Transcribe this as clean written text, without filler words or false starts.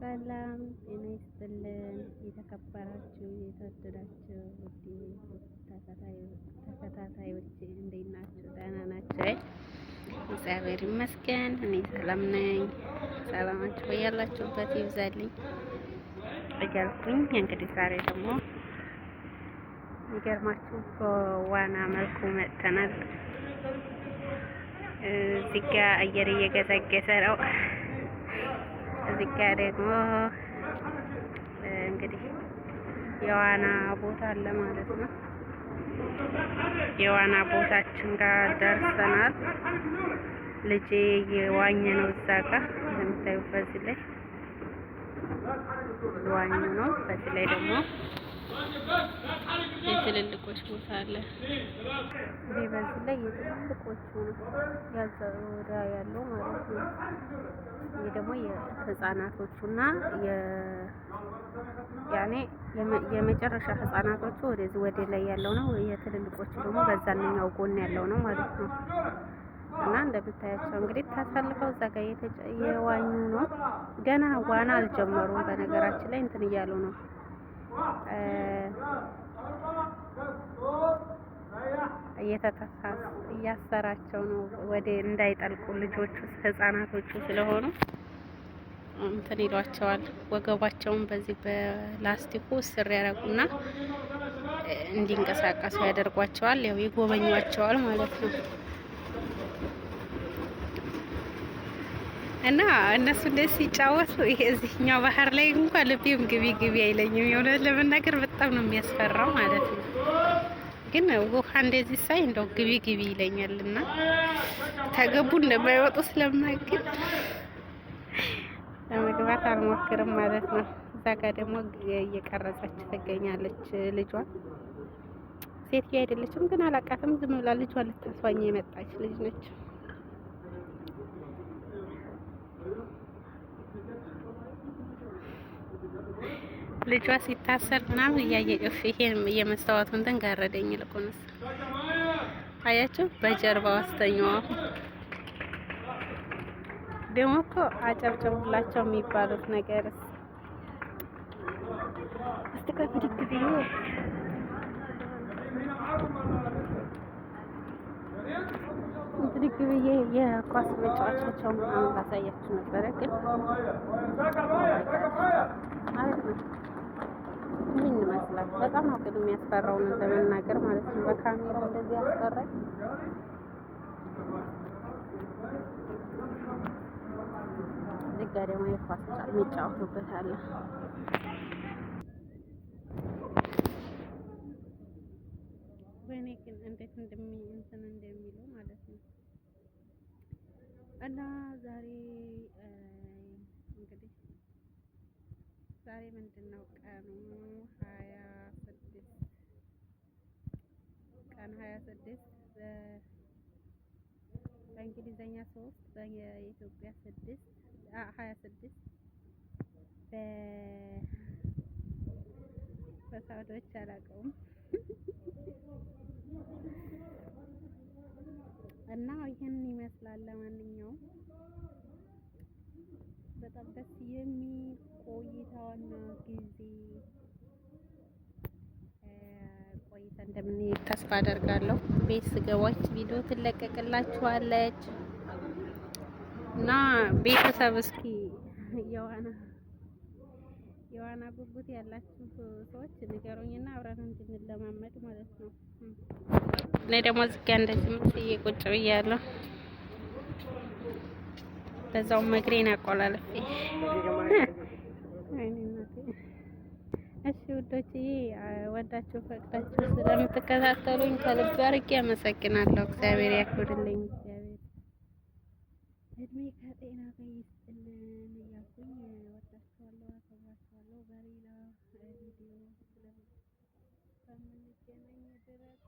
ሰላም ጤና ይስጥልን። የተከበራችሁ የተወደዳችሁ ውድ ተከታታዮች እንዴት ናችሁ? ደህና ናችሁ? እግዚአብሔር ይመስገን እኔ ሰላም ነኝ። ሰላማችሁ በያላችሁበት ይብዛልኝ እያልኩኝ እንግዲህ ዛሬ ደግሞ የሚገርማችሁ በዋና መልኩ መጥተናል። እዚህ ጋ አየር እየገሰገሰ ነው። እዚህ ጋ ደግሞ እንግዲህ የዋና ቦታ አለ ማለት ነው። የዋና ቦታችን ጋር ደርሰናል። ልጄ የዋኘ ነው እዛ ጋር እንደምታዩት፣ በዚህ ላይ ዋኙ ነው። በዚህ ላይ ደግሞ የትልልቆች ቦታ አለ። ይሄ በዚህ ላይ የትልልቆች ነው ያዘውዳ ያለው ማለት ነው። ይሄ ደግሞ የህፃናቶቹና ያኔ የመጨረሻ ህፃናቶቹ ወደዚህ ወደ ላይ ያለው ነው። የትልልቆቹ ደግሞ በዛኛው ጎን ያለው ነው ማለት ነው። እና እንደምታያቸው እንግዲህ ተሰልፈው እዛ ጋር የዋኙ ነው። ገና ዋና አልጀመሩም። በነገራችን ላይ እንትን እያሉ ነው እያሰራቸው ነው ወደ እንዳይጠልቁ ልጆቹ ህፃናቶቹ ስለሆኑ እንትን ይሏቸዋል። ወገባቸውን በዚህ በላስቲኩ ስር ያደርጉና እንዲንቀሳቀሱ ያደርጓቸዋል። ያው ይጎበኟቸዋል ማለት ነው። እና እነሱ እንደዚህ ሲጫወቱ ይሄ እዚህኛው ባህር ላይ እንኳን ልቤም ግቢ ግቢ አይለኝም። የሆነ ለመናገር በጣም ነው የሚያስፈራው ማለት ነው። ግን ውሃ እንደዚህ ሳይ እንደው ግቢ ግቢ ይለኛልና ተገቡ እንደማይወጡ ስለማግን ለመግባት አልሞክርም ማለት ነው። እዛ ጋር ደግሞ እየቀረጸች ትገኛለች ልጇ። ሴትዮ አይደለችም ግን አላቃትም። ዝም ብላ ልጇን ልታስዋኝ የመጣች ልጅ ነች። ልጇ ሲታሰር ምናምን እያየች ይሄን የመስታወቱ እንትን ጋረደኝ። ልቁንስ አያችሁ፣ በጀርባው አስተኛዋ። ደግሞ እኮ አጨብጭቡላቸው የሚባሉት ነገርስ እስቲ ከብድግ ብዬ ብድግ ብዬ የኳስ መጫወቻቸው ምናምን ላሳያችሁ ነበረ፣ ግን አሪፍ ነው። ምን ይመስላል? በጣም ነው ግን የሚያስፈራው ነው ለመናገር ማለት ነው። በካሜራ እንደዚህ ያስፈራል። እዚህ ጋር ደግሞ የኳስ የሚጫወቱበት አለ። ወይኔ ግን እንዴት እንትን እንደሚሉ ማለት ነው። እና ዛሬ እንግዲህ ዛሬ ምንድነው ቀኑ? 26 ቀን 26 በእንግሊዘኛ 3 በኢትዮጵያ 6 26 በሳውዲዎች አላውቀውም። እና ይሄንን ይመስላል። ለማንኛውም በጣም ደስ የሚል ቆይታና ጊዜ ቆይታ እንደምንሄድ ተስፋ አደርጋለሁ። ቤት ስገባች ቪዲዮ ትለቀቅላችኋለች። እና ቤተሰብ እስኪ የዋና ጉጉት ያላችሁ ሰዎች ንገሩኝና አብረን እንድንለማመድ ማለት ነው። እኔ ደግሞ እዚህ ጋር እንደዚህ መስዬ ቁጭ ብያለሁ። በዛው መግሬን አቆላልፌ። እሺ ውዶችዬ፣ ወዳችሁ ፈቅዳችሁ ስለምትከታተሉኝ ከልብ አድርጌ አመሰግናለሁ። እግዚአብሔር ያክብርልኝ። እግዚአብሔር እድሜ ከጤና ጋር ይስጥልን እያልኩኝ ወዳችኋለሁ፣ አከብራችኋለሁ። በሌላ ቪዲዮ ስለምንገናኝ ድረስ